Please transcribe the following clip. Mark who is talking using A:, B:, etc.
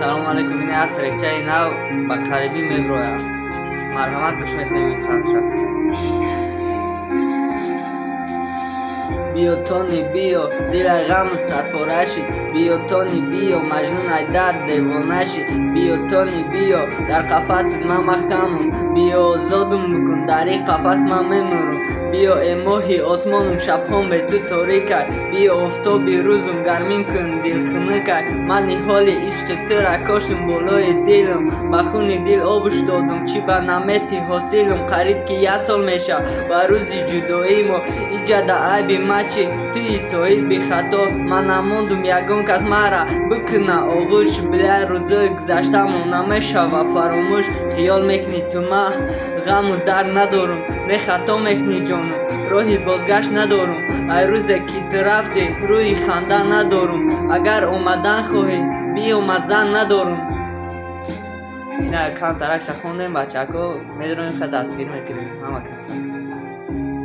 A: салом алейкум. Ин як трекчаи нав ба қарибӣ меброяд. Марҳамат гӯш метавонем ин хавша. Биё тони биё, дилай ғаму садпора шид. Биё тони биё, маҷнунай дар девона шид. Биё тони биё, дар қафаси ман маҳкамум. Биё озодум бикун, дар ин қафас ман мемурам. Биё э моҳи осмонум, шабҳом бе ту торикай. Биё офтоби рӯзум, гармим кун дилхунукай. Ман ниҳоли ишқи тура коштум болои дилам. Ба хуни дил об уштодум, чӣ ба намети ҳосилум. Қариб ки як сол мешавад ба рӯзи ҷудоӣ мо. Иҷада айби мачи туи соҳиби хато. Ман намондум ягон кас мара бикуна оғӯш. Билай рӯзои гузаштамо намешавад фаромӯш. Хиёл мекунӣ ту ман ғаму дард надорам. Не хато мекунӣ ҷонам, роҳи бозгашт надорам. Ай рӯзе ки ту рафтӣ, рӯи ханда надорам. Агар омадан хоҳӣ, биё мазза надорам. Ина камтаракша хондем бачаҳко, медонем ха дастгир мекунем ҳама каса.